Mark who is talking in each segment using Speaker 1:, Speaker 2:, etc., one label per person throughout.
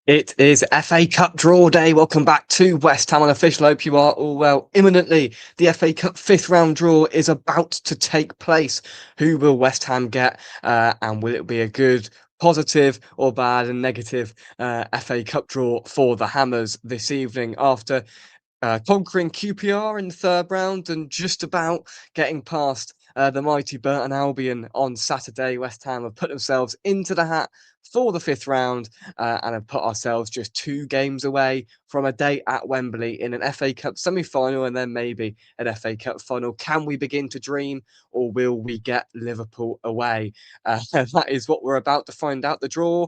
Speaker 1: It is FA Cup draw day. Welcome back to West Ham Unofficial. Hope you are all well. Imminently, the FA Cup fifth round draw is about to take place. Who will West Ham get? And will it be a good, positive, or bad and negative FA Cup draw for the Hammers this evening after conquering QPR in the third round and just about getting past the mighty Burton Albion on Saturday? West Ham have put themselves into the hat for the fifth round and have put ourselves just 2 games away from a date at Wembley in an FA Cup semi-final and then maybe an FA Cup final. Can we begin to dream, or will we get Liverpool away? That is what we're about to find out. The draw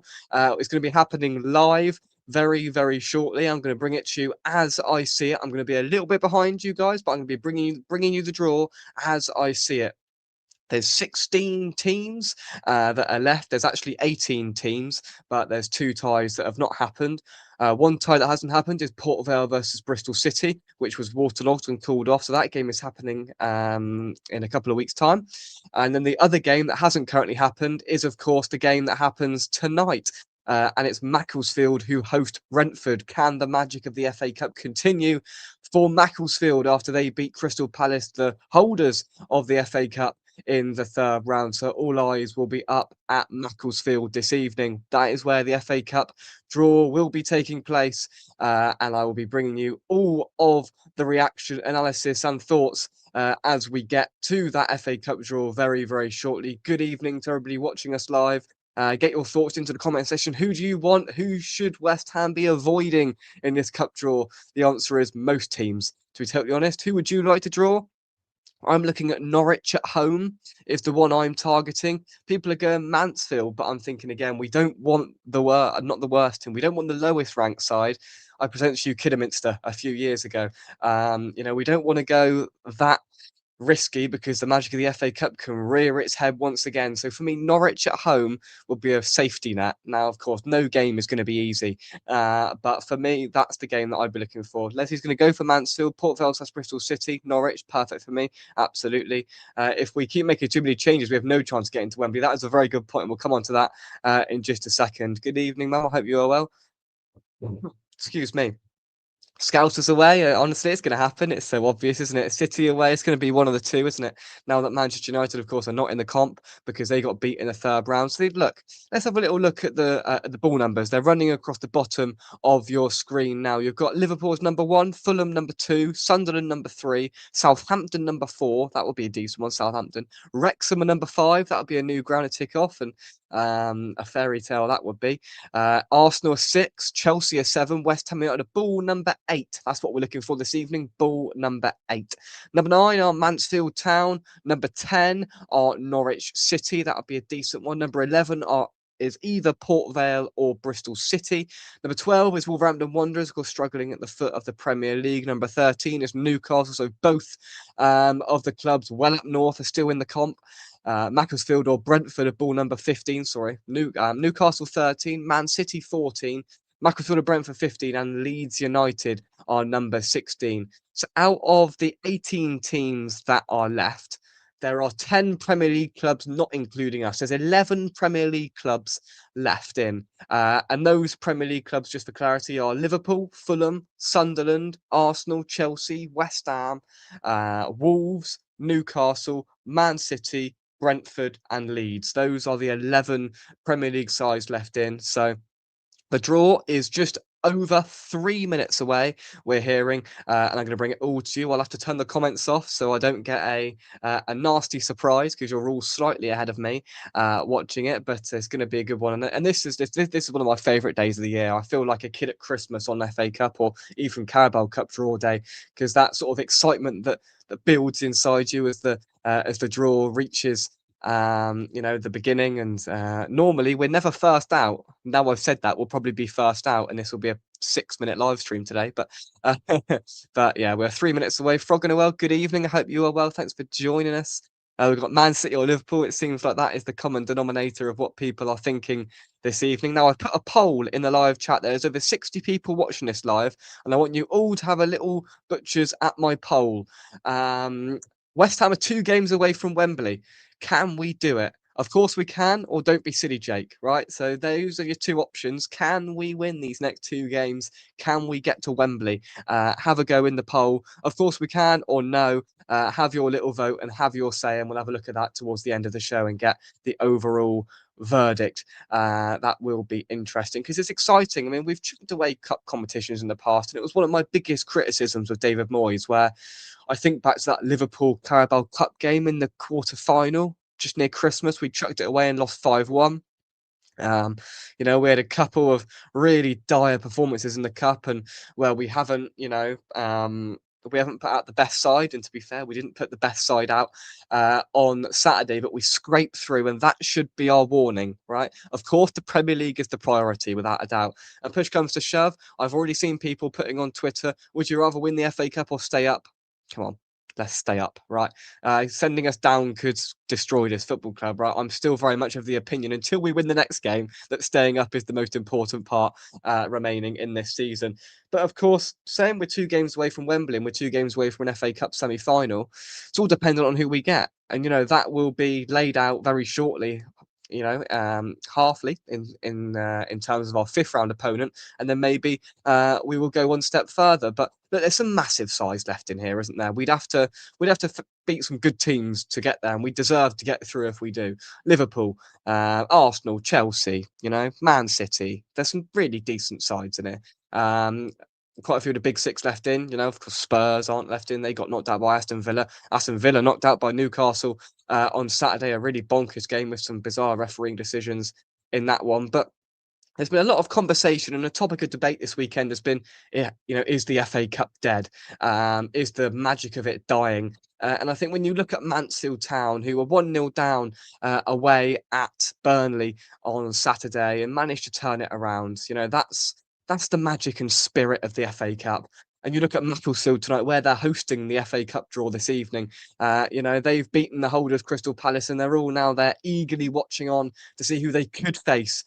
Speaker 1: is going to be happening live very, very shortly. I'm going to bring it to you as I see it. I'm going to be a little bit behind you guys, but I'm going to be bringing you the draw as I see it. There's 16 teams that are left. There's actually 18 teams, but there's 2 ties that have not happened. One tie that hasn't happened is Port Vale versus Bristol City, which was waterlogged and called off. So that game is happening in a couple of weeks' time. And then the other game that hasn't currently happened is, of course, the game that happens tonight. And it's Macclesfield who host Brentford. Can the magic of the FA Cup continue for Macclesfield after they beat Crystal Palace, the holders of the FA Cup, in the third round? So all eyes will be up at Macclesfield this evening. That is where the FA Cup draw will be taking place, and I will be bringing you all of the reaction, analysis and thoughts as we get to that FA Cup draw very, very shortly. Good evening to everybody watching us live. Get your thoughts into the comment section. Who do you want? Who should West Ham be avoiding in this cup draw? The answer is most teams, to be totally honest. Who would you like to draw? I'm looking at Norwich at home is the one I'm targeting. People are going Mansfield, but I'm thinking again, we don't want not the worst team. We don't want the lowest ranked side. I presented to you Kidderminster a few years ago. We don't want to go that risky because the magic of the FA Cup can rear its head once again. So for me, Norwich at home would be a safety net. Now, of course, no game is going to be easy, but for me, that's the game that I'd be looking for. Leslie's going to go for Mansfield, Port Vale / Bristol City, Norwich, perfect for me, absolutely. If we keep making too many changes, we have no chance of getting to Wembley. That is a very good point, and we'll come on to that in just a second. Good evening, Mum. I hope you are well. Excuse me. Scousers away, honestly, it's going to happen. It's so obvious, isn't it? City away, it's going to be one of the two, isn't it? Now that Manchester United, of course, are not in the comp because they got beat in the third round. So look, let's have a little look at the ball numbers. They're running across the bottom of your screen now. You've got Liverpool's number 1, Fulham number 2, Sunderland number 3, Southampton number 4. That would be a decent one, Southampton. Wrexham are number 5. That would be a new ground to tick off, and a fairy tale that would be. Arsenal are 6, Chelsea are 7, West Ham United are ball number 8. That's what we're looking for this evening, ball number 8. Number 9 are Mansfield Town. Number 10 are Norwich City. That would be a decent one. Number 11 is either Port Vale or Bristol City. Number 12 is Wolverhampton Wanderers, of course, struggling at the foot of the Premier League. Number 13 is Newcastle. So both of the clubs well up north are still in the comp. Macclesfield or Brentford are ball number 15. Sorry, Newcastle 13, Man City 14, Macclesfield or Brentford 15, and Leeds United are number 16. So out of the 18 teams that are left, there are 10 Premier League clubs, not including us. There's 11 Premier League clubs left in. And those Premier League clubs, just for clarity, are Liverpool, Fulham, Sunderland, Arsenal, Chelsea, West Ham, Wolves, Newcastle, Man City, Brentford and Leeds. Those are the 11 Premier League sides left in. So the draw is just over 3 minutes away, we're hearing, and I'm going to bring it all to you. I'll have to turn the comments off so I don't get a nasty surprise because you're all slightly ahead of me watching it, but it's going to be a good one. And this is one of my favourite days of the year. I feel like a kid at Christmas on FA Cup or even Carabao Cup draw day, because that sort of excitement that builds inside you as the draw reaches the beginning. And normally we're never first out. Now I've said that, we'll probably be first out, and this will be a 6-minute live stream today. But but yeah, we're 3 minutes away. Frog and well, good evening. I hope you are well. Thanks for joining us. We've got Man City or Liverpool. It seems like that is the common denominator of what people are thinking this evening. Now, I've put a poll in the live chat. There's over 60 people watching this live, and I want you all to have a little butchers at my poll. West Ham are 2 games away from Wembley. Can we do it? Of course we can, or don't be silly, Jake, right? So those are your two options. Can we win these next two games? Can we get to Wembley? Have a go in the poll. Of course we can, or no. Have your little vote and have your say, and we'll have a look at that towards the end of the show and get the overall verdict. That will be interesting because it's exciting. I mean, we've chipped away cup competitions in the past, and it was one of my biggest criticisms of David Moyes, where I think back to that Liverpool Carabao Cup game in the quarter final just near Christmas. We chucked it away and lost 5-1. Um, we had a couple of really dire performances in the cup, and where we haven't put out the best side. And to be fair, we didn't put the best side out on Saturday, but we scraped through, and that should be our warning, right? Of course, the Premier League is the priority, without a doubt. And push comes to shove, I've already seen people putting on Twitter, "Would you rather win the FA Cup or stay up?" Come on, let's stay up, right? Sending us down could destroy this football club, right? I'm still very much of the opinion, until we win the next game, that staying up is the most important part remaining in this season. But of course, saying we're 2 games away from Wembley and we're 2 games away from an FA Cup semi-final, it's all dependent on who we get, and that will be laid out very shortly. Halfly in terms of our fifth round opponent, and then maybe we will go one step further. But look, there's some massive size left in here, isn't there? We'd have to beat some good teams to get there, and we deserve to get through if we do. Liverpool, Arsenal, Chelsea, Man City. There's some really decent sides in here. Um, Quite a few of the big six left in. Of course, Spurs aren't left in. They got knocked out by Aston Villa. Aston Villa knocked out by Newcastle on Saturday. A really bonkers game with some bizarre refereeing decisions in that one. But there's been a lot of conversation, and a topic of debate this weekend has been, yeah, is the FA Cup dead? Is the magic of it dying? And I think when you look at Mansfield Town, who were 1-0 down away at Burnley on Saturday and managed to turn it around, that's the magic and spirit of the FA Cup. And you look at Macclesfield tonight, where they're hosting the FA Cup draw this evening. They've beaten the holders, Crystal Palace, and they're all now there eagerly watching on to see who they could face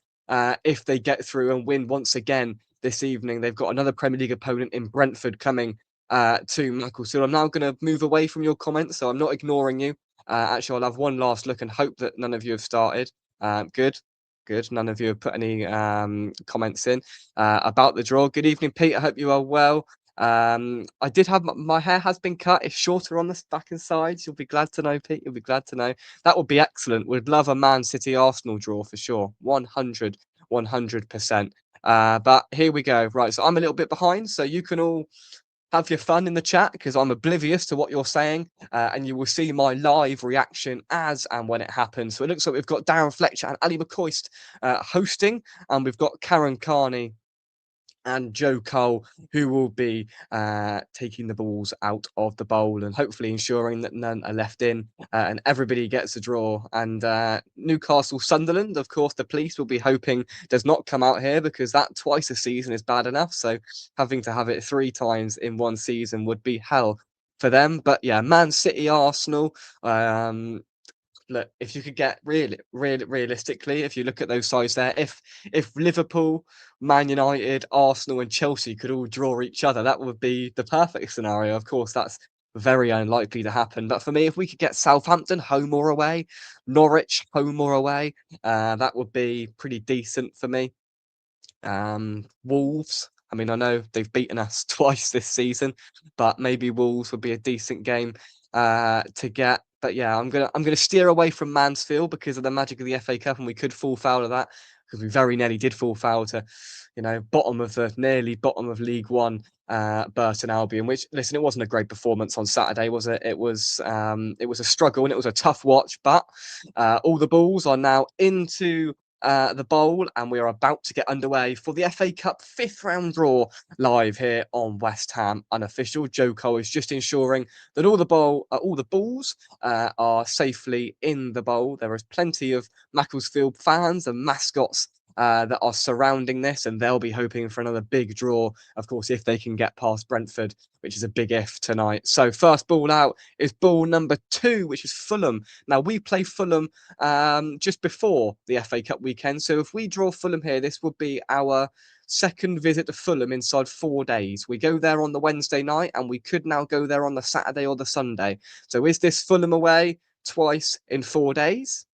Speaker 1: if they get through and win once again this evening. They've got another Premier League opponent in Brentford coming to Macclesfield. I'm now going to move away from your comments, so I'm not ignoring you. Actually, I'll have one last look and hope that none of you have started. Good. Good. None of you have put any comments in about the draw. Good evening, Pete. I hope you are well. I did have my hair has been cut. It's shorter on the back and sides. You'll be glad to know, Pete. You'll be glad to know. That would be excellent. We'd love a Man City Arsenal draw for sure. 100%. But here we go. Right. So I'm a little bit behind. So you can all have your fun in the chat, because I'm oblivious to what you're saying, and you will see my live reaction as and when it happens. So it looks like we've got Darren Fletcher and Ali McCoist hosting, and we've got Karen Carney and Joe Cole, who will be taking the balls out of the bowl and hopefully ensuring that none are left in and everybody gets a draw. And Newcastle Sunderland, of course, the police will be hoping does not come out here, because that twice a season is bad enough. So having to have it 3 times in one season would be hell for them. But yeah, Man City, Arsenal. Look, if you could get realistically, if you look at those sides there, if Liverpool, Man United, Arsenal, and Chelsea could all draw each other, that would be the perfect scenario. Of course, that's very unlikely to happen. But for me, if we could get Southampton home or away, Norwich home or away, that would be pretty decent for me. Wolves. I mean, I know they've beaten us twice this season, but maybe Wolves would be a decent game to get. But yeah, I'm gonna steer away from Mansfield because of the magic of the FA Cup, and we could fall foul of that, because we very nearly did fall foul to, nearly bottom of League One, Burton Albion. Which, listen, it wasn't a great performance on Saturday, was it? It was a struggle, and it was a tough watch. But all the balls are now into the bowl, and we are about to get underway for the FA Cup fifth round draw live here on West Ham Unofficial. Joe Cole is just ensuring that all the balls are safely in the bowl. There is plenty of Macclesfield fans and mascots that are surrounding this, and they'll be hoping for another big draw, of course, if they can get past Brentford, which is a big if tonight. So first ball out is ball number 2, which is Fulham. Now, we play Fulham just before the FA Cup weekend, so if we draw Fulham here, this would be our second visit to Fulham inside 4 days. We go there on the Wednesday night, and we could now go there on the Saturday or the Sunday. So is this Fulham away twice in 4 days?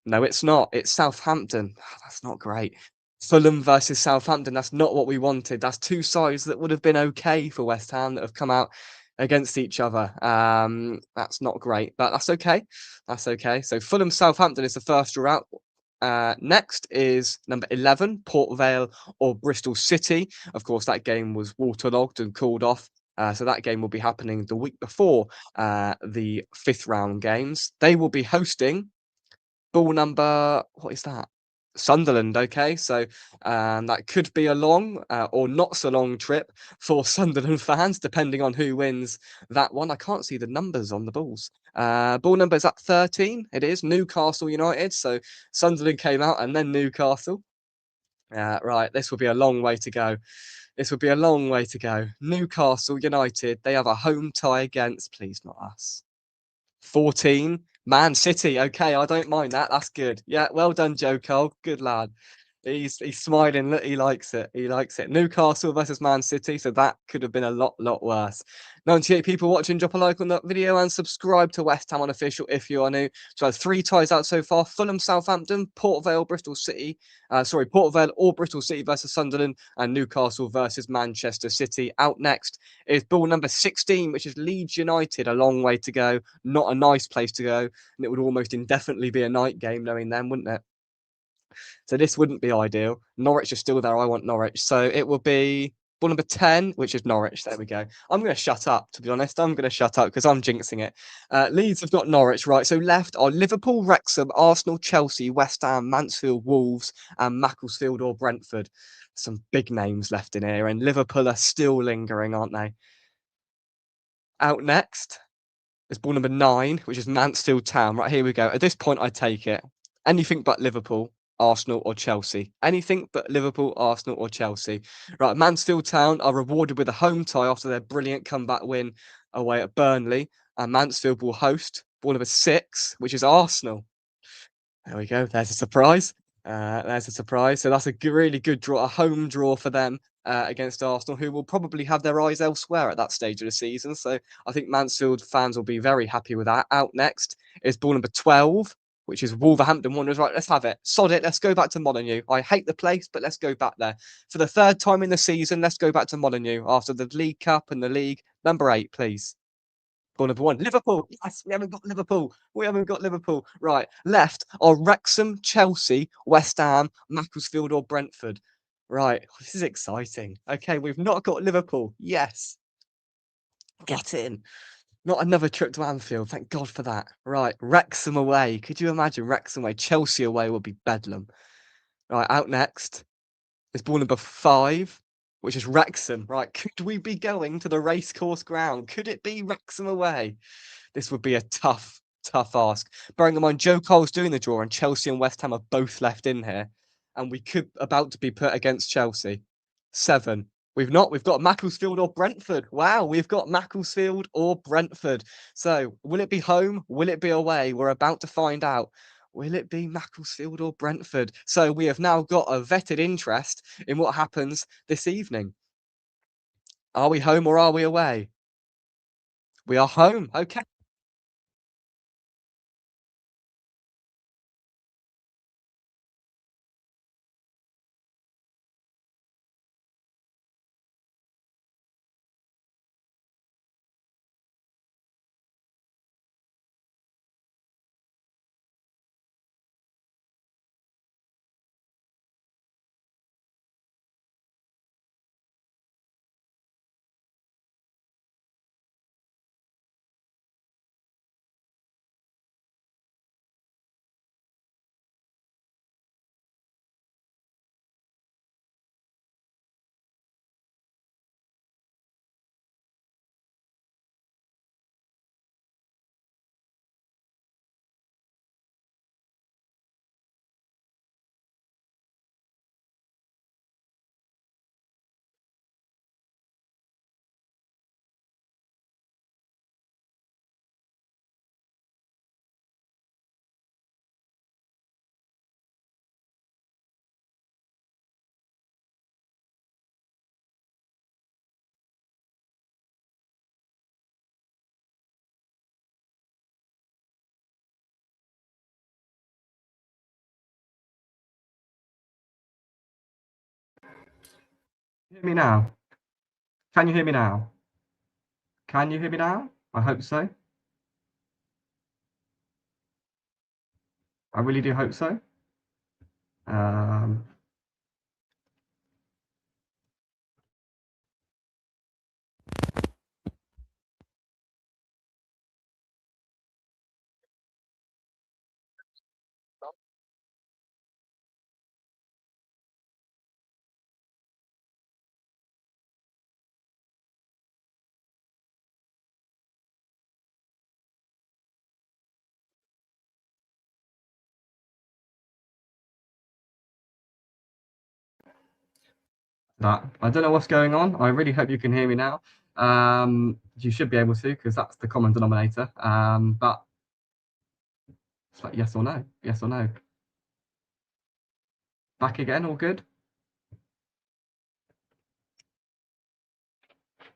Speaker 1: No, it's not. It's Southampton. That's not great. Fulham versus Southampton. That's not what we wanted. That's two sides that would have been okay for West Ham that have come out against each other. That's not great, but that's okay. That's okay. So Fulham Southampton is the first draw out. Next is number 11, Port Vale or Bristol City. Of course, that game was waterlogged and called off. So that game will be happening the week before the fifth round games. They will be hosting ball number, what is that? Sunderland. Okay, so that could be a long or not so long trip for Sunderland fans, depending on who wins that one. I can't see the numbers on the balls. Ball number is at 13. It is Newcastle United. So Sunderland came out and then Newcastle. Right, this will be a long way to go. This will be a long way to go. Newcastle United, they have a home tie against, please not us. 14. Man City. Okay, I don't mind that. That's good. Yeah, well done, Joe Cole. Good lad. He's smiling. Look, he likes it. He likes it. Newcastle versus Man City. So that could have been a lot worse. 98 people watching. Drop a like on that video and subscribe to West Ham Unofficial if you are new. So three ties out so far: Fulham, Southampton, Port Vale, Bristol City. Port Vale or Bristol City versus Sunderland, and Newcastle versus Manchester City. Out next is ball number 16, which is Leeds United. A long way to go. Not a nice place to go, and it would almost indefinitely be a night game, knowing them, wouldn't it? So this wouldn't be ideal. Norwich are still there. I want Norwich. So it will be ball number 10, which is Norwich. There we go. I'm going to shut up, to be honest. I'm going to shut up because I'm jinxing it. Leeds have got Norwich, right? So left are Liverpool, Wrexham, Arsenal, Chelsea, West Ham, Mansfield, Wolves, and Macclesfield or Brentford. Some big names left in here, and Liverpool are still lingering, aren't they? Out next is ball number 9, which is Mansfield Town. Right, here we go. At this point, I take it. Anything but Liverpool, Arsenal, or Chelsea. Anything but Liverpool, Arsenal, or Chelsea. Right, Mansfield Town are rewarded with a home tie after their brilliant comeback win away at Burnley. And Mansfield will host ball number 6, which is Arsenal. There we go. There's a surprise. There's a surprise. So that's a really good draw, a home draw for them against Arsenal, who will probably have their eyes elsewhere at that stage of the season. So I think Mansfield fans will be very happy with that. Out next is ball number 12, which is Wolverhampton Wanderers. Right, let's have it. Sod it. Let's go back to Molineux. I hate the place, but let's go back there. For the third time in the season, let's go back to Molineux after the League Cup and the league. Number 8, please. Goal number 1. Liverpool. Yes, we haven't got Liverpool. We haven't got Liverpool. Right. Left are Wrexham, Chelsea, West Ham, Macclesfield, or Brentford. Right. This is exciting. Okay, we've not got Liverpool. Yes. Get in. Not another trip to Anfield. Thank God for that. Right. Wrexham away. Could you imagine Wrexham away? Chelsea away would be bedlam. Right. Out next is ball number 5, which is Wrexham. Right. Could we be going to the racecourse ground? Could it be Wrexham away? This would be a tough ask. Bearing in mind, Joe Cole's doing the draw, and Chelsea and West Ham are both left in here, and we could about to be put against Chelsea. 7. We've not. We've got Macclesfield or Brentford. Wow, we've got Macclesfield or Brentford. So, will it be home? Will it be away? We're about to find out. Will it be Macclesfield or Brentford? So, we have now got a vetted interest in what happens this evening. Are we home or are we away? We are home. Okay. Hear me now? Can you hear me now? Can you hear me now? I hope so. I really do hope so. Um, that I don't know what's going on. I really hope you can hear me now. You should be able to because that's the common denominator. But it's like yes or no, yes or no. Back again, all good.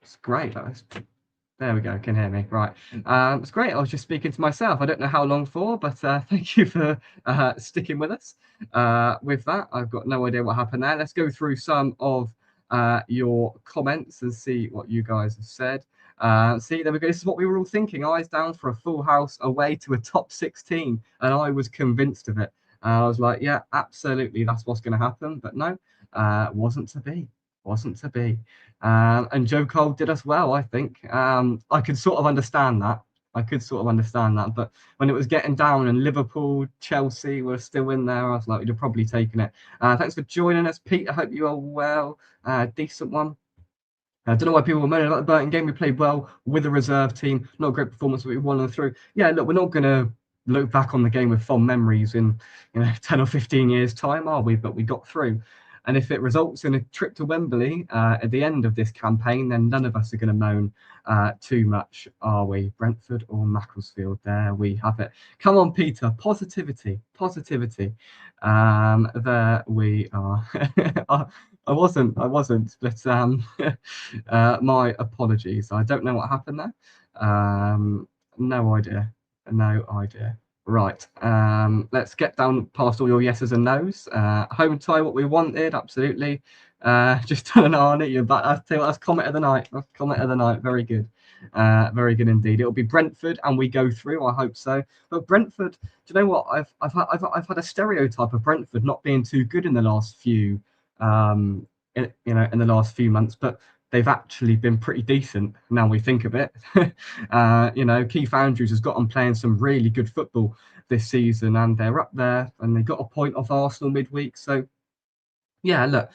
Speaker 1: It's great. There we go. Can hear me. Right. It's great. I was just speaking to myself. I don't know how long for, but thank you for sticking with us. With that, I've got no idea what happened there. Let's go through some of your comments and see what you guys have said. See, there we go. This is what we were all thinking. Eyes down for a full house away to a top 16, and I was convinced of it. I was like, yeah, absolutely, that's what's going to happen. But no, wasn't to be. Wasn't to be. And Joe Cole did us well, I think. I could sort of understand that. I could sort of understand that. But when it was getting down and Liverpool, Chelsea were still in there, I was like, you'd have probably taken it. Thanks for joining us, Pete. I hope you are well. Decent one. I don't know why people were moaning about the Burton game. We played well with the reserve team. Not a great performance, but we won them through. Yeah, look, we're not going to look back on the game with fond memories in 10 or 15 years' time, are we? But we got through. And if it results in a trip to Wembley at the end of this campaign, then none of us are going to moan too much, are we? Brentford or Macclesfield? There we have it. Come on, Peter. Positivity. Positivity. There we are. I wasn't, but my apologies. I don't know what happened there. No idea. No idea. Right. Let's get down past all your yeses and nos. Home tie, what we wanted, absolutely. Just done an Arnie. You're back. That's comment of the night. That's comment of the night. Very good. Very good indeed. It'll be Brentford, and we go through. I hope so. But Brentford, do you know what? I've had a stereotype of Brentford not being too good in the last few, in the last few months, but they've actually been pretty decent now we think of it. Keith Andrews has got on playing some really good football this season, and they're up there, and they got a point off Arsenal midweek. So yeah, look,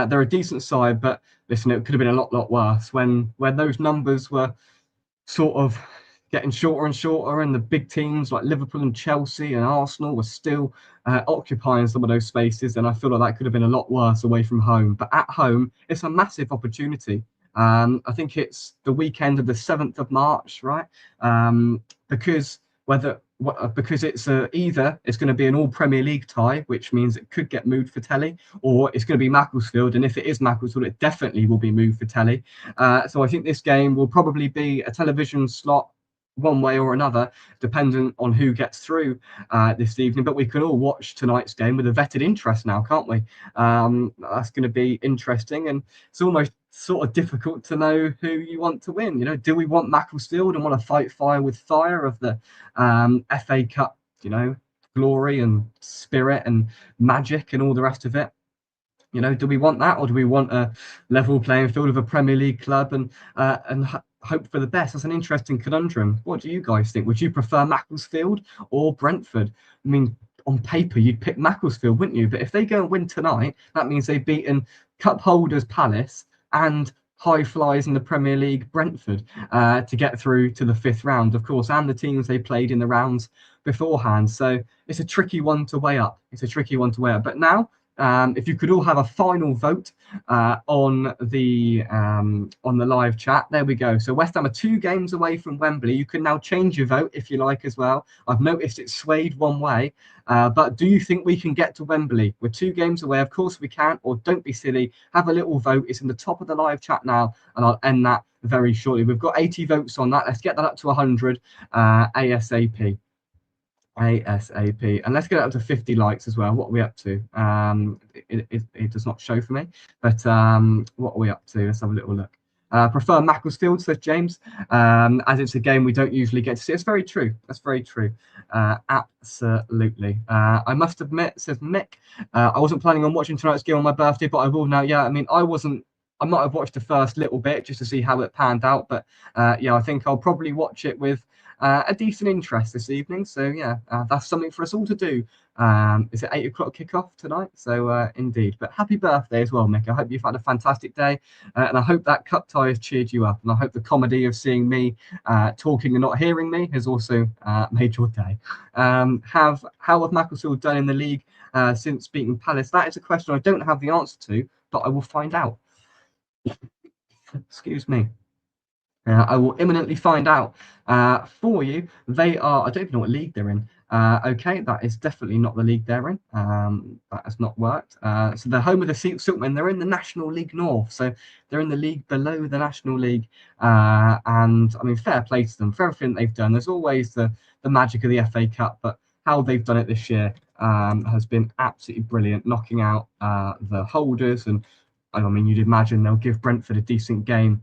Speaker 1: they're a decent side, but listen, it could have been a lot worse when those numbers were sort of getting shorter and shorter, and the big teams like Liverpool and Chelsea and Arsenal were still occupying some of those spaces. And I feel like that could have been a lot worse away from home. But at home, it's a massive opportunity. I think it's the weekend of the 7th of March, right? Because because it's either it's going to be an all Premier League tie, which means it could get moved for telly, or it's going to be Macclesfield, and if it is Macclesfield, it definitely will be moved for telly. So I think this game will probably be a television slot one way or another, dependent on who gets through this evening. But we can all watch tonight's game with a vetted interest now, can't we? That's going to be interesting, and it's almost sort of difficult to know who you want to win. Do we want Macclesfield and want to fight fire with fire of the FA Cup, glory and spirit and magic and all the rest of it? Do we want that, or do we want a level playing field of a Premier League club and hope for the best? That's an interesting conundrum. What do you guys think? Would you prefer Macclesfield or Brentford? I mean, on paper, you'd pick Macclesfield, wouldn't you? But if they go and win tonight, that means they've beaten cup holders Palace and high flies in the Premier League Brentford to get through to the 5th round, of course, and the teams they played in the rounds beforehand. So it's a tricky one to weigh up. But now, if you could all have a final vote on the live chat, there we go. So West Ham are 2 games away from Wembley. You can now change your vote if you like as well. I've noticed it's swayed one way, but do you think we can get to Wembley? We're 2 games away. Of course we can. Or don't be silly. Have a little vote. It's in the top of the live chat now, and I'll end that very shortly. We've got 80 votes on that. Let's get that up to 100 ASAP. ASAP. And let's get it up to 50 likes as well. What are we up to? It does not show for me, but what are we up to? Let's have a little look. Prefer Macclesfield, says James, as it's a game we don't usually get to see. It's very true. That's very true. Absolutely. I must admit, says Mick, I wasn't planning on watching tonight's game on my birthday, but I will now. Yeah, I mean, I might have watched the first little bit just to see how it panned out, but yeah, I think I'll probably watch it with a decent interest this evening. So yeah, that's something for us all to do. Is it 8 o'clock kickoff tonight? So indeed. But happy birthday as well, Mick. I hope you've had a fantastic day, and I hope that cup tie has cheered you up. And I hope the comedy of seeing me talking and not hearing me has also made your day. How have Macclesfield done in the league since beating Palace? That is a question I don't have the answer to, but I will find out. Excuse me. I will imminently find out for you. They are, I don't even know what league they're in. Okay, that is definitely not the league they're in. That has not worked. So they're home of the Silkmen. They're in the National League North. So they're in the league below the National League. And I mean, fair play to them for everything they've done. There's always the magic of the FA Cup, but how they've done it this year has been absolutely brilliant, knocking out the holders. And I mean, you'd imagine they'll give Brentford a decent game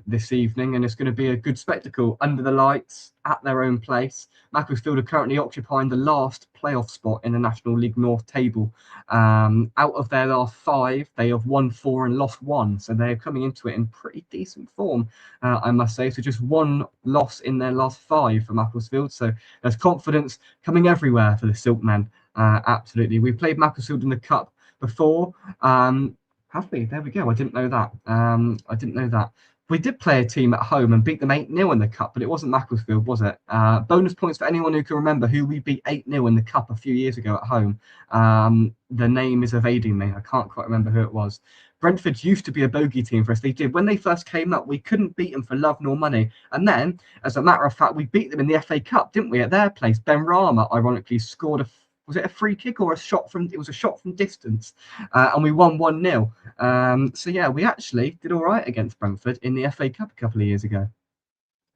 Speaker 1: this evening, and it's going to be a good spectacle under the lights at their own place. Macclesfield are currently occupying the last playoff spot in the National League North table. Out of their last 5, they have won 4 and lost 1, so they're coming into it in pretty decent form, I must say. So just 1 loss in their last 5 for Macclesfield. So there's confidence coming everywhere for the Silkmen. Absolutely. We played Macclesfield in the Cup before. Have we? There we go. I didn't know that. I didn't know that. We did play a team at home and beat them 8-0 in the Cup, but it wasn't Macclesfield, was it? Bonus points for anyone who can remember who we beat 8-0 in the Cup a few years ago at home. The name is evading me. I can't quite remember who it was. Brentford used to be a bogey team for us. They did. When they first came up, we couldn't beat them for love nor money. And then, as a matter of fact, we beat them in the FA Cup, didn't we, at their place? Ben Rama, ironically, scored was it a free kick or a shot from? It was a shot from distance, and we won 1-0. So yeah, we actually did all right against Brentford in the FA Cup a couple of years ago.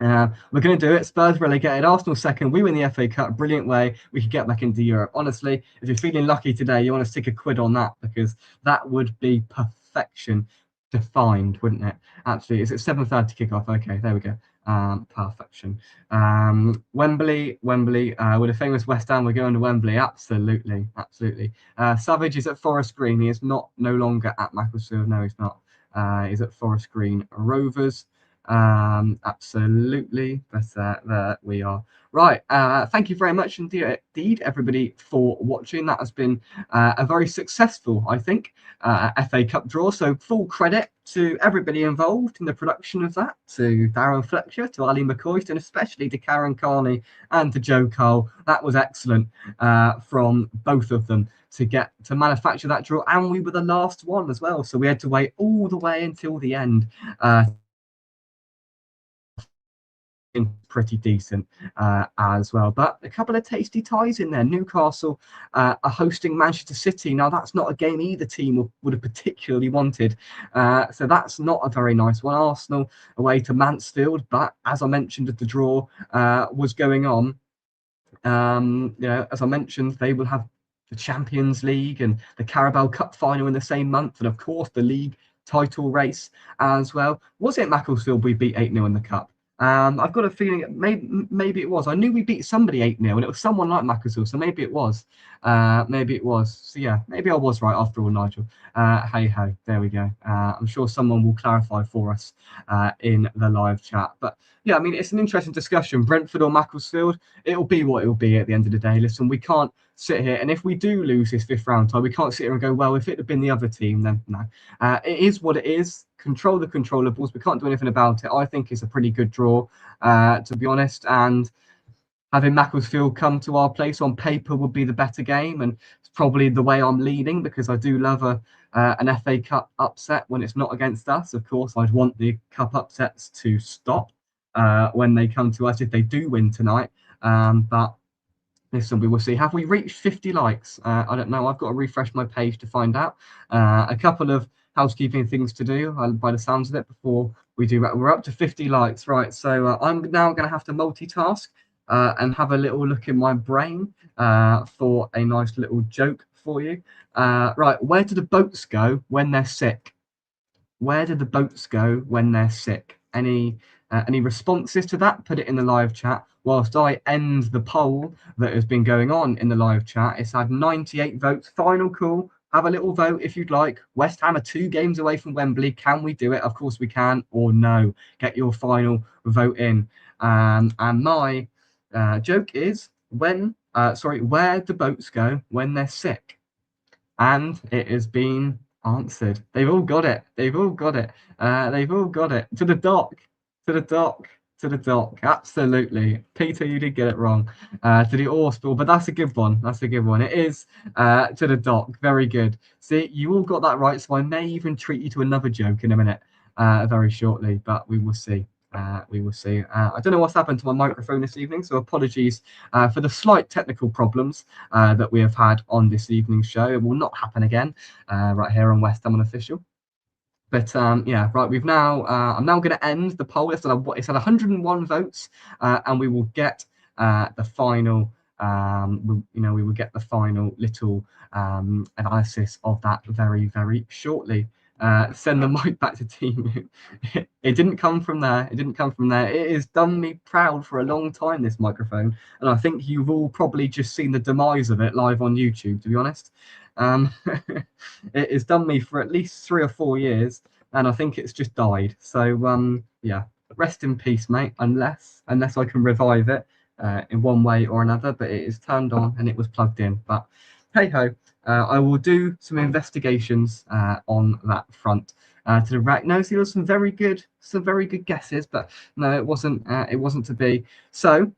Speaker 1: We're going to do it. Spurs relegated, Arsenal second. We win the FA Cup. Brilliant way we could get back into Europe. Honestly, if you're feeling lucky today, you want to stick a quid on that, because that would be perfection defined, wouldn't it? Absolutely. Is it 7:30 kickoff? Okay, there we go. Perfection. Wembley, with a famous West Ham, we're going to Wembley. Absolutely. Savage is at Forest Green. He is no longer at Macclesfield. No, he's not. He's at Forest Green Rovers. Absolutely. But there we are. Right. Thank you very much indeed, everybody, for watching. That has been a very successful, I think, FA Cup draw. So full credit to everybody involved in the production of that, to Darren Fletcher, to Ali McCoist, and especially to Karen Carney and to Joe Cole. That was excellent from both of them to manufacture that draw. And we were the last one as well. So we had to wait all the way until the end pretty decent as well, but a couple of tasty ties in there. Newcastle are hosting Manchester City. Now that's not a game either team would have particularly wanted, so that's not a very nice one. Arsenal away to Mansfield, but as I mentioned, the draw was going on, as I mentioned, they will have the Champions League and the Carabao Cup final in the same month, and of course the league title race as well. Was it Macclesfield we beat 8-0 in the Cup? I've got a feeling maybe it was. I knew we beat somebody 8-0, and it was someone like Macclesfield, so maybe it was. So yeah, maybe I was right after all, Nigel. Hey ho, there we go. I'm sure someone will clarify for us in the live chat. But yeah, I mean, it's an interesting discussion. Brentford or Macclesfield, it'll be what it'll be at the end of the day. Listen, we can't sit here, and if we do lose this 5th round tie, we can't sit here and go, well, if it had been the other team, then no. It is what it is. Control the controllables. We can't do anything about it. I think it's a pretty good draw, to be honest. And having Macclesfield come to our place on paper would be the better game, and it's probably the way I'm leaning, because I do love an FA Cup upset when it's not against us. Of course, I'd want the cup upsets to stop when they come to us if they do win tonight. But listen, we will see. Have we reached 50 likes? I don't know. I've got to refresh my page to find out. A couple of housekeeping things to do by the sounds of it before we do that. We're up to 50 likes, right? So I'm now going to have to multitask and have a little look in my brain for a nice little joke for you. Right, where do the boats go when they're sick? Where do the boats go when they're sick? Any responses to that? Put it in the live chat. Whilst I end the poll that has been going on in the live chat, it's had 98 votes. Final call. Have a little vote if you'd like. West Ham are 2 games away from Wembley. Can we do it? Of course we can. Or no. Get your final vote in. And my joke is where do boats go when they're sick? And it has been answered. They've all got it. They've all got it. They've all got it. To the dock. To the dock. To the dock. Absolutely. Peter, you did get it wrong. To the ore spill, but that's a good one. That's a good one. It is to the dock. Very good. See, you all got that right, so I may even treat you to another joke in a minute, very shortly, but we will see. We will see. I don't know what's happened to my microphone this evening, so apologies for the slight technical problems that we have had on this evening's show. It will not happen again right here on West Ham Unofficial. But yeah, right. We've now. I'm now going to end the poll. It's at 101 votes, and we will get the final. We will get the final little analysis of that very, very shortly. Send the mic back to team. It didn't come from there. It didn't come from there. It has done me proud for a long time, this microphone, and I think you've all probably just seen the demise of it live on YouTube, to be honest. It has done me for at least 3 or 4 years, and I think it's just died. So yeah, rest in peace, mate. Unless I can revive it in one way or another, but it is turned on and it was plugged in. But hey ho. I will do some investigations on that front. To the right, no, so there was some very good guesses, but no, it wasn't to be. So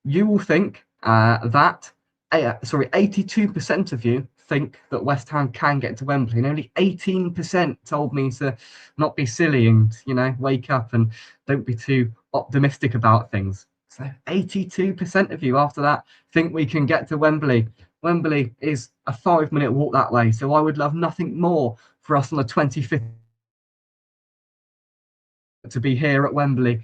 Speaker 1: you will think that 82% of you think that West Ham can get to Wembley, and only 18% told me to not be silly and wake up and don't be too optimistic about things. So 82% of you after that think we can get to Wembley. Wembley is a 5-minute walk that way, so I would love nothing more for us on the 25th to be here at Wembley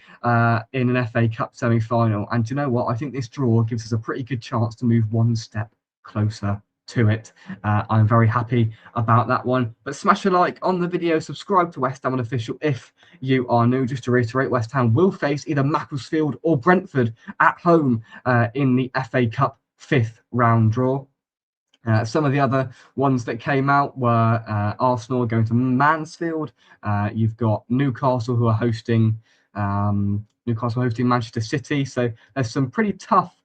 Speaker 1: in an FA Cup semi-final. And do you know what? I think this draw gives us a pretty good chance to move one step closer to it. I'm very happy about that one. But smash a like on the video, subscribe to West Ham Unofficial if you are new. Just to reiterate, West Ham will face either Macclesfield or Brentford at home in the FA Cup 5th round draw. Some of the other ones that came out were Arsenal going to Mansfield. You've got Newcastle who are hosting Manchester City. So there's some pretty tough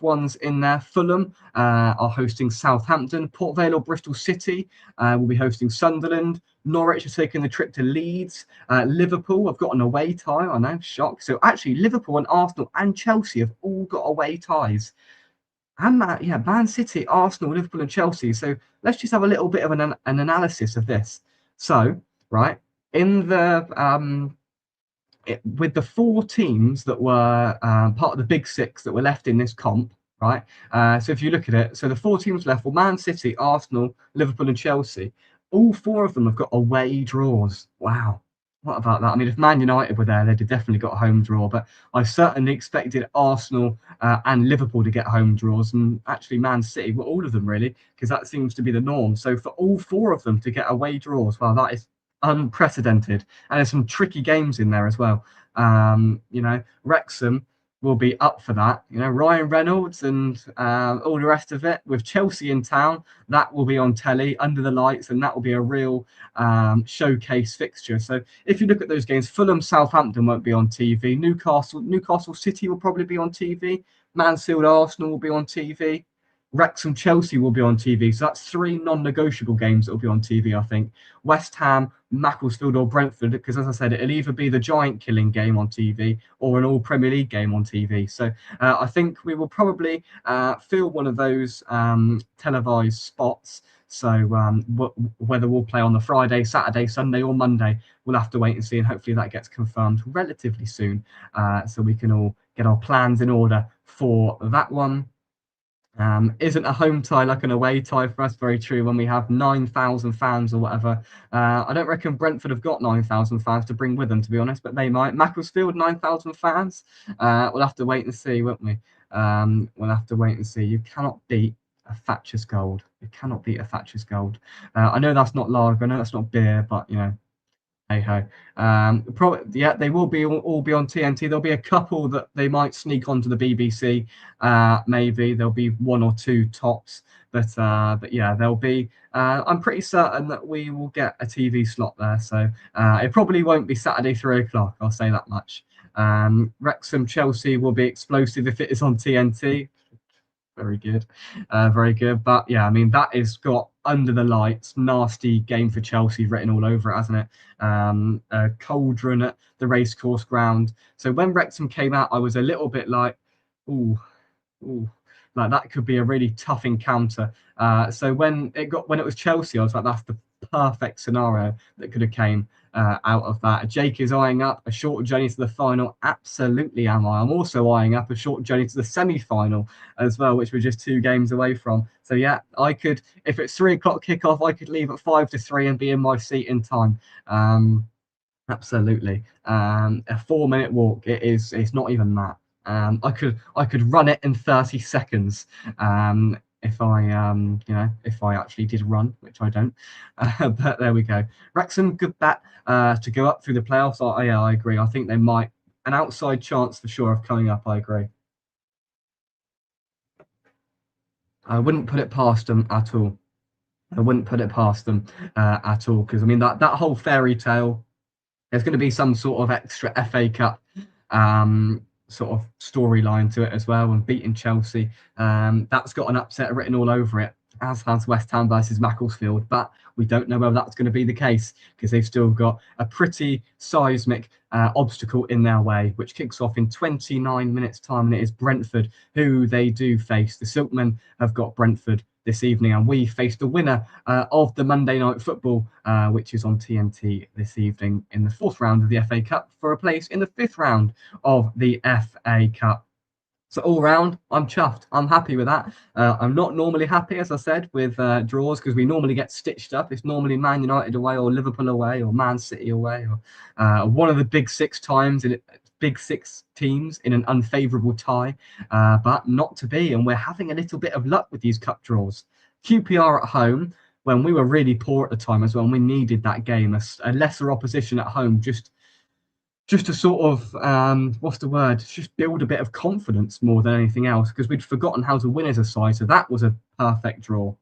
Speaker 1: ones in there. Fulham are hosting Southampton. Port Vale or Bristol City will be hosting Sunderland. Norwich are taking the trip to Leeds. Liverpool have got an away tie. I know, shock. So actually, Liverpool and Arsenal and Chelsea have all got away ties. And Man City, Arsenal, Liverpool, and Chelsea. So let's just have a little bit of an analysis of this. So, right, in the with the 4 teams that were part of the Big Six that were left in this comp, right? So if you look at it, so the 4 teams left were Man City, Arsenal, Liverpool, and Chelsea. All 4 of them have got away draws. Wow. What about that? I mean, if Man United were there, they'd have definitely got a home draw. But I certainly expected Arsenal and Liverpool to get home draws, and actually Man City, well, all of them really, because that seems to be the norm. So for all 4 of them to get away draws, well, that is unprecedented. And there's some tricky games in there as well. Wrexham will be up for that. Ryan Reynolds and all the rest of it. With Chelsea in town, that will be on telly under the lights, and that will be a real showcase fixture. So if you look at those games, Fulham, Southampton won't be on TV. Newcastle City will probably be on TV. Mansfield, Arsenal will be on TV. Wrexham, Chelsea will be on TV. So that's 3 non-negotiable games that will be on TV, I think. West Ham, Macclesfield or Brentford, because as I said, it'll either be the giant killing game on TV or an all Premier League game on TV. So I think we will probably fill one of those televised spots. So whether we'll play on the Friday, Saturday, Sunday or Monday, we'll have to wait and see. And hopefully that gets confirmed relatively soon so we can all get our plans in order for that one. Isn't a home tie like an away tie for us? Very true. When we have 9,000 fans or whatever, I don't reckon Brentford have got 9,000 fans to bring with them, to be honest. But they might. Macclesfield 9,000 fans. We'll have to wait and see, won't we? We'll have to wait and see. You cannot beat a Thatcher's Gold. You cannot beat a Thatcher's Gold. I know that's not lager. I know that's not beer, but you know. Hey ho. Yeah, they will be all be on TNT. There'll be a couple that they might sneak onto the BBC. Maybe there'll be one or two tops, but yeah, there'll be. I'm pretty certain that we will get a TV slot there. So it probably won't be Saturday 3 o'clock. I'll say that much. Wrexham Chelsea will be explosive if it is on TNT. Very good, very good. But yeah, I mean that is got under the lights, nasty game for Chelsea written all over it, hasn't it? A cauldron at the racecourse ground. So when Wrexham came out, I was a little bit like, ooh, ooh, like that could be a really tough encounter. So when it was Chelsea, I was like, that's the perfect scenario that could have came out of that. Jake is eyeing up a short journey to the final. Absolutely am I. I'm also eyeing up a short journey to the semi-final as well, which we're just 2 games away from. So yeah, I could, if it's 3 o'clock kickoff, I could leave at 5 to 3 and be in my seat in time. Absolutely. A 4-minute walk. It's not even that. I could run it in 30 seconds. If I actually did run, which I don't. But there we go. Wrexham, good bet to go up through the playoffs. Yeah, I agree. I think they might, an outside chance for sure of coming up. I agree. I wouldn't put it past them at all. I wouldn't put it past them at all, because I mean that whole fairy tale. There's going to be some sort of extra FA Cup sort of storyline to it as well, and beating Chelsea. That's got an upset written all over it, as has West Ham versus Macclesfield. But we don't know whether that's going to be the case, because they've still got a pretty seismic obstacle in their way, which kicks off in 29 minutes' time, and it is Brentford who they do face. The Silkmen have got Brentford this evening, and we face the winner of the Monday Night Football, which is on TNT this evening in the 4th round of the FA Cup for a place in the 5th round of the FA Cup. So all round, I'm chuffed. I'm happy with that. I'm not normally happy, as I said, with draws, because we normally get stitched up. It's normally Man United away, or Liverpool away, or Man City away, or one of the big 6 times in big 6 teams in an unfavourable tie, but not to be. And we're having a little bit of luck with these cup draws. QPR at home, when we were really poor at the time as well, and we needed that game, a lesser opposition at home, just to sort of what's the word? Just build a bit of confidence more than anything else, because we'd forgotten how to win as a side. So that was a perfect draw.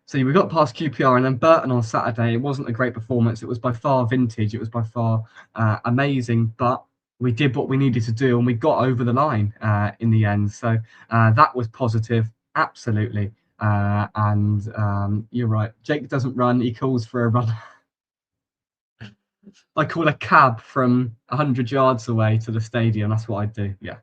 Speaker 1: So we got past QPR, and then Burton on Saturday. It wasn't a great performance. It was by far vintage. It was by far amazing, but we did what we needed to do, and we got over the line in the end. So that was positive, absolutely. And you're right. Jake doesn't run. He calls for a run. I call a cab from 100 yards away to the stadium. That's what I do. Yeah.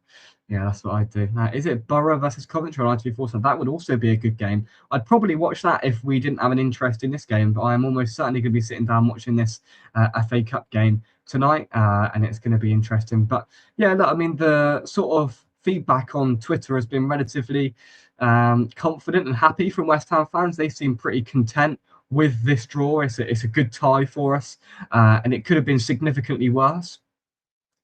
Speaker 1: Yeah, that's what I do. Now, is it Borough versus Coventry on ITV4? That would also be a good game. I'd probably watch that if we didn't have an interest in this game, but I am almost certainly going to be sitting down watching this FA Cup game tonight, and it's going to be interesting. But yeah, look, I mean, the sort of feedback on Twitter has been relatively confident and happy from West Ham fans. They seem pretty content with this draw. It's a good tie for us, and it could have been significantly worse.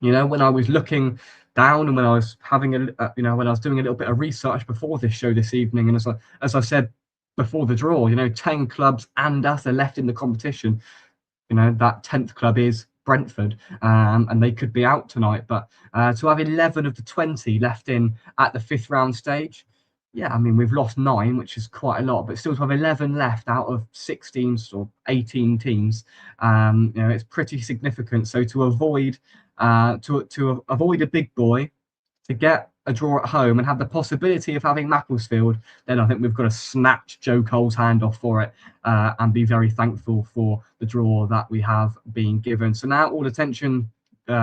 Speaker 1: You know, when I was looking down, and when I was having when I was doing a little bit of research before this show this evening, and as I said before the draw, 10 clubs and us are left in the competition. That 10th club is Brentford, and they could be out tonight. But to have 11 of the 20 left in at the 5th round stage, yeah, I mean, we've lost 9, which is quite a lot, but still to have 11 left out of 16 or 18 teams, it's pretty significant. So to avoid avoid a big boy, to get a draw at home and have the possibility of having Macclesfield, then I think we've got to snatch Joe Cole's hand off for it, and be very thankful for the draw that we have been given. So now all attention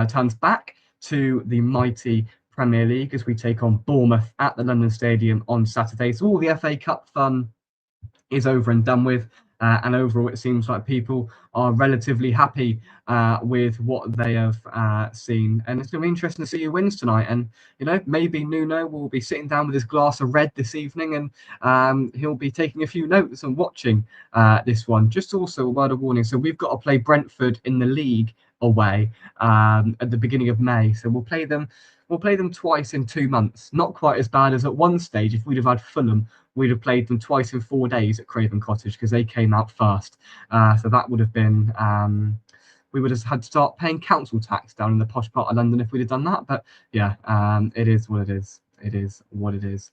Speaker 1: turns back to the mighty Premier League as we take on Bournemouth at the London Stadium on Saturday. So all the FA Cup fun is over and done with. and overall it seems like people are relatively happy with what they have seen, and it's going to be interesting to see who wins tonight. And maybe Nuno will be sitting down with his glass of red this evening, and he'll be taking a few notes and watching this one. Just also a word of warning, so we've got to play Brentford in the league away at the beginning of May, so we'll play them twice in 2 months. Not quite as bad as at one stage. If we'd have had Fulham, we'd have played them twice in 4 days at Craven Cottage because they came out first. So that would have been we would have had to start paying council tax down in the posh part of London if we'd have done that. But yeah, it is what it is. It is what it is.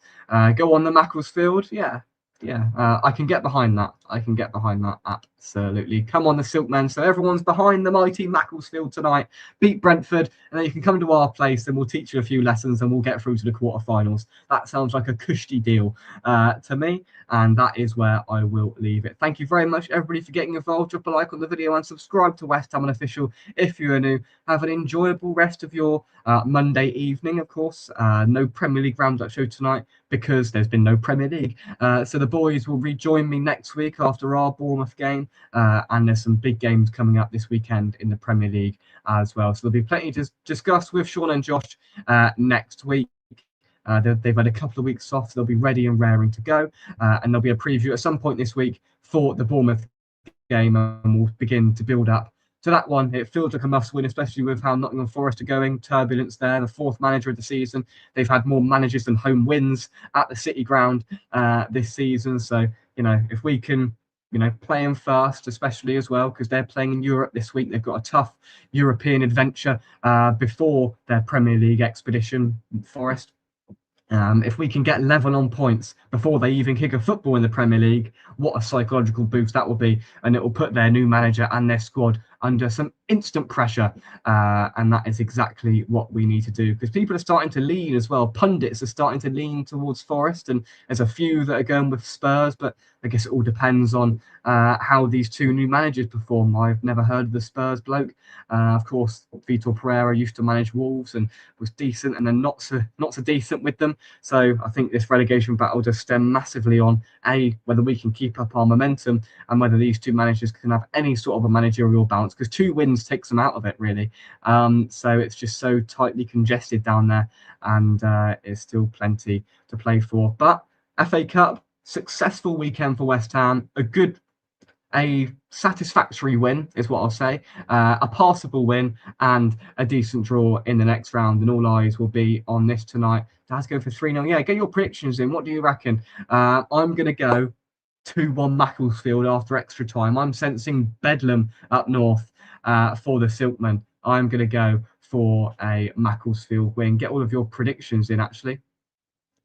Speaker 1: Go on the Macclesfield. Yeah, I can get behind that. I can get behind that, absolutely. Come on, the Silkmen. So everyone's behind the mighty Macclesfield tonight. Beat Brentford, and then you can come to our place and we'll teach you a few lessons and we'll get through to the quarterfinals. That sounds like a cushy deal to me, and that is where I will leave it. Thank you very much, everybody, for getting involved. Drop a like on the video and subscribe to West Ham Unofficial if you are new. Have an enjoyable rest of your Monday evening, of course. No Premier League roundup show tonight because there's been no Premier League. So the boys will rejoin me next week after our Bournemouth game, and there's some big games coming up this weekend in the Premier League as well. So there'll be plenty to discuss with Sean and Josh next week. They've had a couple of weeks off, so they'll be ready and raring to go, and there'll be a preview at some point this week for the Bournemouth game, and we'll begin to build up to that one. It feels like a must-win, especially with how Nottingham Forest are going. Turbulence there, the 4th manager of the season. They've had more managers than home wins at the City Ground this season. So, if we can, play them first, especially as well, because they're playing in Europe this week. They've got a tough European adventure before their Premier League expedition, Forest. If we can get level on points before they even kick a football in the Premier League, what a psychological boost that will be. And it will put their new manager and their squad under some instant pressure. And that is exactly what we need to do, because people are starting to lean as well. Pundits are starting to lean towards Forest, and there's a few that are going with Spurs, but I guess it all depends on how these 2 new managers perform. I've never heard of the Spurs bloke. Of course, Vitor Pereira used to manage Wolves and was decent, and then not so decent with them. So I think this relegation battle does stem massively on whether we can keep up our momentum and whether these 2 managers can have any sort of a managerial balance, because 2 wins takes them out of it, really. So it's just so tightly congested down there, and it's still plenty to play for. But FA Cup, successful weekend for West Ham. A satisfactory win is what I'll say, a passable win, and a decent draw in the next round. And all eyes will be on this tonight. Let's go for 3-0. Yeah, get your predictions in. What do you reckon? I'm going to go 2-1 Macclesfield after extra time. I'm sensing bedlam up north for the Silkmen. I'm going to go for a Macclesfield win. Get all of your predictions in, actually.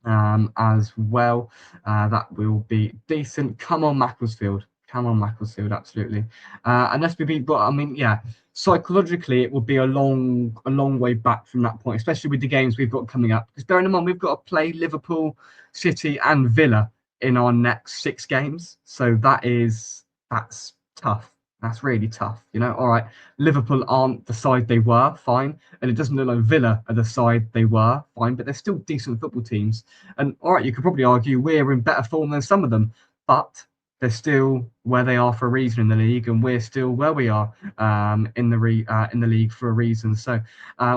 Speaker 1: As well, that will be decent. Come on, Macclesfield. Come on, Macclesfield, absolutely. Unless we beat, but I mean, yeah, psychologically, it would be a long way back from that point, especially with the games we've got coming up. Because bearing in mind, we've got to play Liverpool, City, and Villa in our next 6 games. So that's tough. That's really tough. All right, Liverpool aren't the side they were, fine. And it doesn't look like Villa are the side they were, fine. But they're still decent football teams. And all right, you could probably argue we're in better form than some of them. But they're still where they are for a reason in the league, and we're still where we are in the league for a reason. So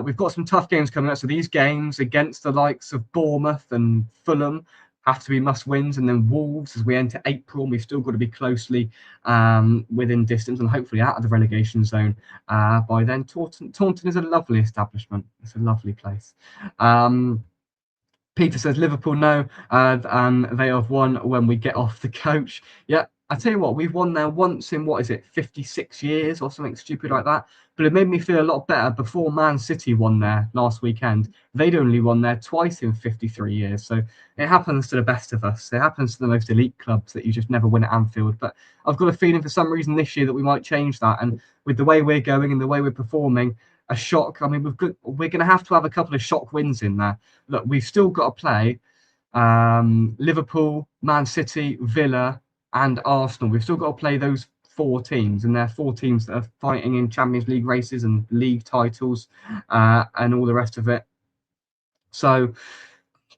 Speaker 1: we've got some tough games coming up. So these games against the likes of Bournemouth and Fulham have to be must-wins, and then Wolves as we enter April, and we've still got to be closely within distance and hopefully out of the relegation zone by then. Taunton is a lovely establishment. It's a lovely place. Peter says Liverpool no, they have won when we get off the coach. Yeah, I tell you what, we've won there once in 56 years or something stupid like that. But it made me feel a lot better before Man City won there last weekend. They'd only won there twice in 53 years. So it happens to the best of us. It happens to the most elite clubs that you just never win at Anfield. But I've got a feeling for some reason this year that we might change that. And with the way we're going and the way we're performing, a shock. I mean, we're going to have a couple of shock wins in there. Look, we've still got to play Liverpool, Man City, Villa, and Arsenal. We've still got to play those 4 teams, and they're 4 teams that are fighting in Champions League races and league titles and all the rest of it. So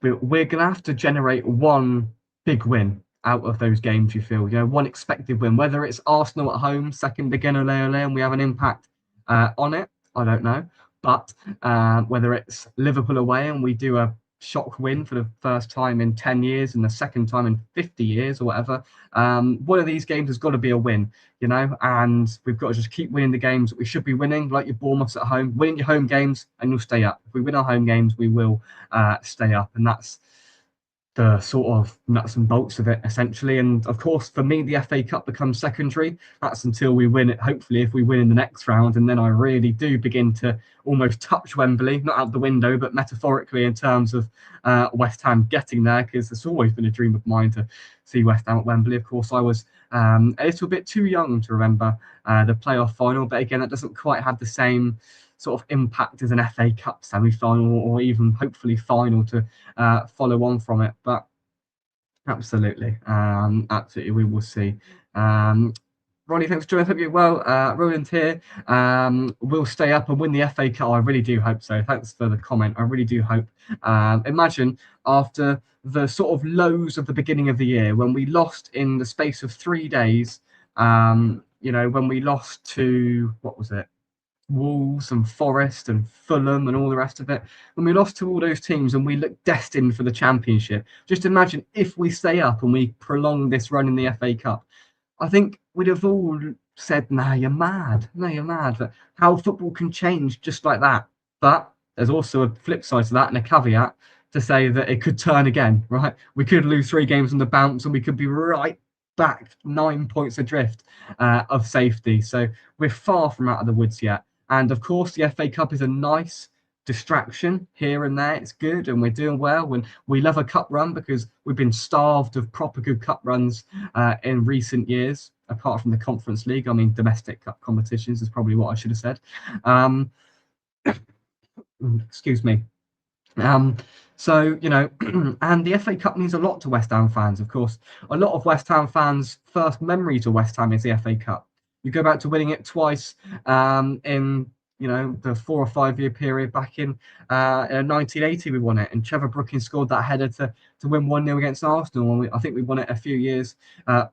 Speaker 1: we're going to have to generate one big win out of those games, you feel? One expected win, whether it's Arsenal at home, second again, ole ole, and we have an impact on it, I don't know. But whether it's Liverpool away and we do a shock win for the first time in 10 years and the second time in 50 years or whatever, one of these games has got to be a win, and we've got to just keep winning the games that we should be winning, like your Bournemouth at home. Winning your home games and you'll stay up. If we win our home games, we will stay up, and that's the sort of nuts and bolts of it, essentially. And of course, for me, the FA Cup becomes secondary. That's until we win it, hopefully, if we win in the next round. And then I really do begin to almost touch Wembley, not out the window, but metaphorically in terms of West Ham getting there, because it's always been a dream of mine to see West Ham at Wembley. Of course, I was a little bit too young to remember the playoff final, but again, that doesn't quite have the same sort of impact as an FA Cup semi-final or even hopefully final to follow on from it. But absolutely, we will see. Ronnie, thanks for joining us. Hope you're well. Roland here. We'll stay up and win the FA Cup. I really do hope so. Thanks for the comment. I really do hope. Imagine after the sort of lows of the beginning of the year, when we lost in the space of 3 days, when we lost to, what was it? Wolves and Forest and Fulham and all the rest of it. When we lost to all those teams and we look destined for the Championship, just imagine if we stay up and we prolong this run in the FA Cup. I think we'd have all said, "No, you're mad. No, you're mad." But how football can change just like that. But there's also a flip side to that and a caveat to say that it could turn again, right? We could lose 3 games on the bounce and we could be right back 9 points adrift of safety. So we're far from out of the woods yet. And of course, the FA Cup is a nice distraction here and there. It's good and we're doing well. And we love a cup run because we've been starved of proper good cup runs in recent years, apart from the Conference League. I mean, domestic cup competitions is probably what I should have said. Excuse me. So, and the FA Cup means a lot to West Ham fans, of course. A lot of West Ham fans' first memory to West Ham is the FA Cup. You go back to winning it twice in the 4 or 5 year period back in 1980. We won it, and Trevor Brookings scored that header to win 1-0 against Arsenal. And I think we won it a few years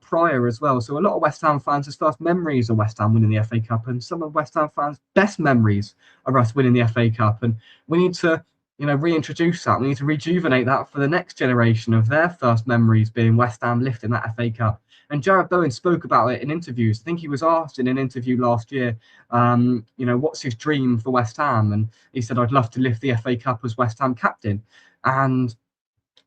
Speaker 1: prior as well. So a lot of West Ham fans' first memories of West Ham winning the FA Cup, and some of West Ham fans' best memories of us winning the FA Cup. And we need to reintroduce that. We need to rejuvenate that for the next generation of their first memories being West Ham lifting that FA Cup. And Jared Bowen spoke about it in interviews. I think he was asked in an interview last year, what's his dream for West Ham? And he said, "I'd love to lift the FA Cup as West Ham captain." And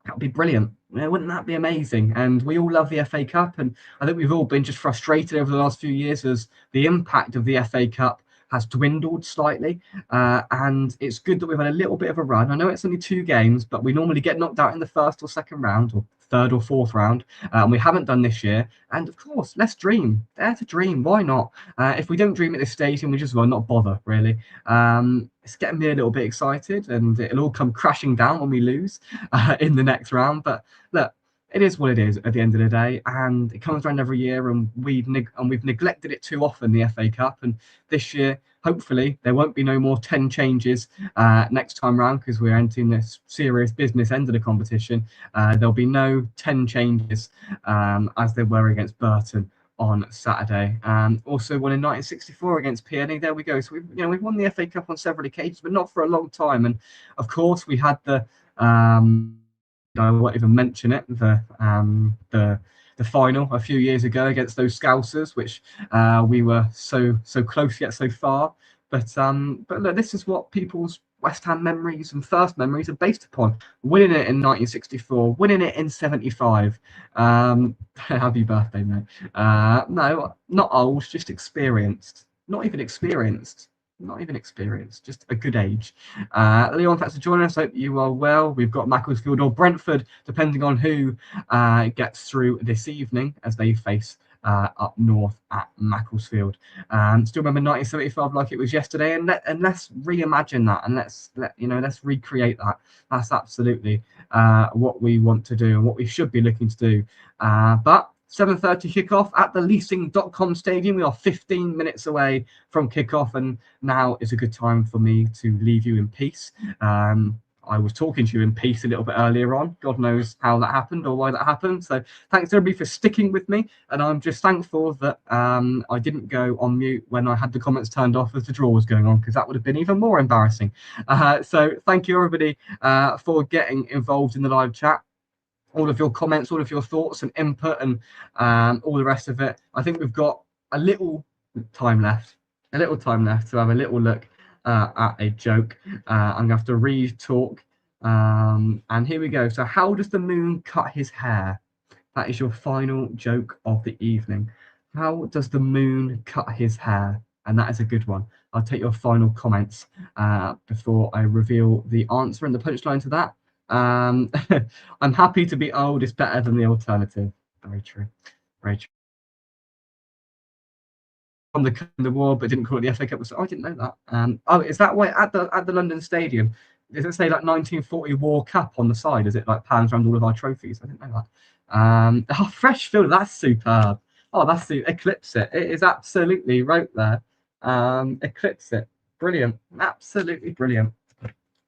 Speaker 1: that would be brilliant. Wouldn't that be amazing? And we all love the FA Cup. And I think we've all been just frustrated over the last few years as the impact of the FA Cup has dwindled slightly, and it's good that we've had a little bit of a run. I know it's only 2 games, but we normally get knocked out in the first or second round, or third or fourth round, and we haven't done this year. And of course, let's dream. Dare to dream. Why not? If we don't dream at this stage, then we just will not bother, really. It's getting me a little bit excited, and it'll all come crashing down when we lose in the next round. But look, it is what it is at the end of the day, and it comes around every year, and we've neglected it too often, the FA Cup. And this year, hopefully, there won't be no more 10 changes next time round, because we're entering this serious business end of the competition. There'll be no 10 changes as there were against Burton on Saturday. Also won in 1964 against Peony. There we go. So we've won the FA Cup on several occasions, but not for a long time. And of course, we had the I won't even mention it. The final a few years ago against those Scousers, which we were so close yet so far. But look, this is what people's West Ham memories and first memories are based upon. Winning it in 1964, winning it in 75. Happy birthday, mate. No, not old, just experienced. Not even experienced, just a good age. Leon, thanks for joining us. Hope you are well. We've got Macclesfield or Brentford, depending on who gets through this evening as they face up north at Macclesfield. Still remember 1975 like it was yesterday, and let's reimagine that, and let's recreate that. That's absolutely what we want to do and what we should be looking to do. But 7:30 kickoff at the Leasing.com Stadium. We are 15 minutes away from kickoff, and now is a good time for me to leave you in peace. I was talking to you in peace a little bit earlier on. God knows how that happened or why that happened. So thanks everybody for sticking with me. And I'm just thankful that I didn't go on mute when I had the comments turned off as the draw was going on, because that would have been even more embarrassing. So thank you everybody for getting involved in the live chat. All of your comments, all of your thoughts and input, and all the rest of it. I think we've got a little time left to have a little look at a joke. I'm gonna have to re-talk, and here we go. So how does the moon cut his hair? That is your final joke of the evening. How does the moon cut his hair? And that is a good one. I'll take your final comments before I reveal the answer and the punchline to that. I'm happy to be old. It's better than the alternative. Very true. Very true. On the war, but didn't call it the FA Cup. So I didn't know that. Oh, is that why at the London Stadium? Does it say like 1940 War Cup on the side? Is it like pans around all of our trophies? I didn't know that. Oh, fresh field. That's superb. Oh, that's the Eclipse it. It is absolutely right there. Eclipse it. Brilliant. Absolutely brilliant.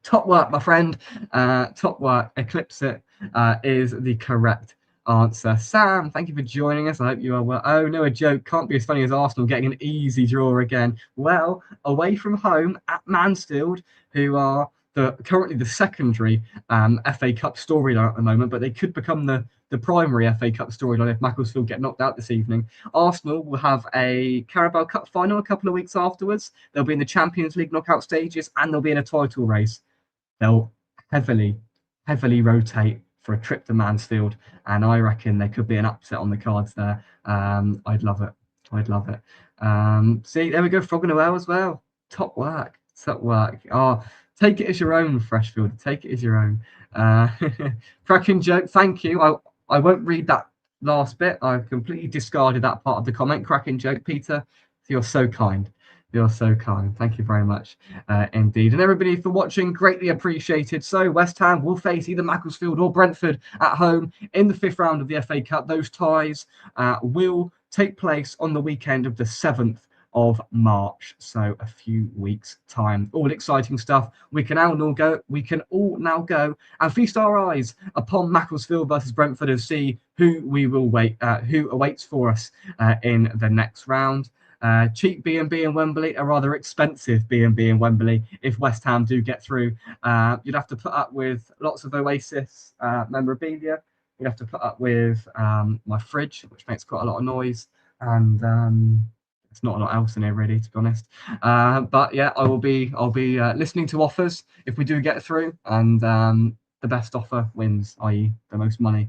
Speaker 1: Top work, my friend. Top work. Eclipse it is the correct answer. Sam, thank you for joining us. I hope you are well. Oh no, a joke can't be as funny as Arsenal getting an easy draw again. Well, away from home at Mansfield, who are currently the secondary FA Cup storyline at the moment, but they could become the primary FA Cup storyline if Macclesfield get knocked out this evening. Arsenal will have a Carabao Cup final a couple of weeks afterwards. They'll be in the Champions League knockout stages, and they'll be in a title race. They'll heavily rotate for a trip to Mansfield, and I reckon there could be an upset on the cards there. I'd love it. See, there we go, Frog Noel as well. Top work. Oh, take it as your own, Freshfield. Take it as your own. Cracking joke. Thank you. I won't read that last bit. I've completely discarded that part of the comment. Cracking joke, Peter. You're so kind. You're so kind. Thank you very much indeed. And everybody for watching, greatly appreciated. So West Ham will face either Macclesfield or Brentford at home in the 5th round of the FA Cup. Those ties will take place on the weekend of the 7th of March, so a few weeks time. All exciting stuff. We can all now go and feast our eyes upon Macclesfield versus Brentford and see who awaits for us in the next round. Cheap B&B in Wembley, a rather expensive B&B in Wembley if West Ham do get through. You'd have to put up with lots of Oasis memorabilia. You'd have to put up with my fridge, which makes quite a lot of noise, and there's not a lot else in here really, to be honest. But yeah, I'll be listening to offers if we do get through, and the best offer wins, i.e. the most money.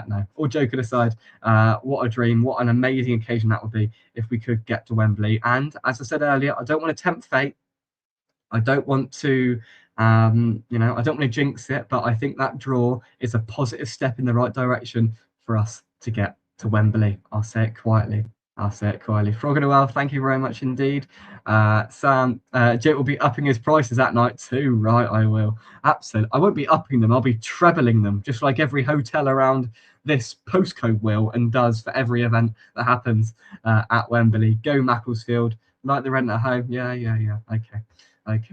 Speaker 1: No, all joking aside, what a dream, what an amazing occasion that would be if we could get to Wembley. And as I said earlier, I don't want to tempt fate. I don't want to, I don't want to jinx it, but I think that draw is a positive step in the right direction for us to get to Wembley. I'll say it quietly. Frog Noel, thank you very much indeed. Sam, Jake will be upping his prices that night too. Right, I will. Absolutely. I won't be upping them. I'll be trebling them, just like every hotel around this postcode will and does for every event that happens at Wembley. Go Macclesfield. Like the rent at home. Yeah. Okay.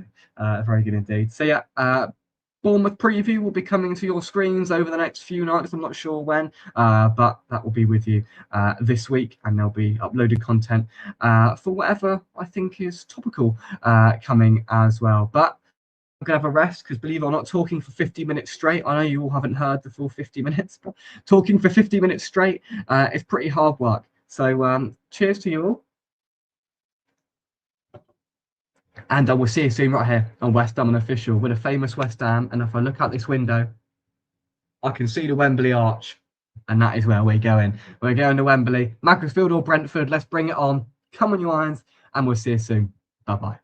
Speaker 1: Very good indeed. So yeah, Bournemouth preview will be coming to your screens over the next few nights. I'm not sure when, but that will be with you this week, and there'll be uploaded content for whatever I think is topical coming as well. But I'm going to have a rest because, believe it or not, talking for 50 minutes straight, I know you all haven't heard the full 50 minutes, but talking for 50 minutes straight is pretty hard work. So cheers to you all. And I will see you soon right here on West Ham Unofficial with a famous West Ham. And if I look out this window, I can see the Wembley Arch. And that is where we're going. We're going to Wembley. Macclesfield or Brentford. Let's bring it on. Come on, you irons. And we'll see you soon. Bye-bye.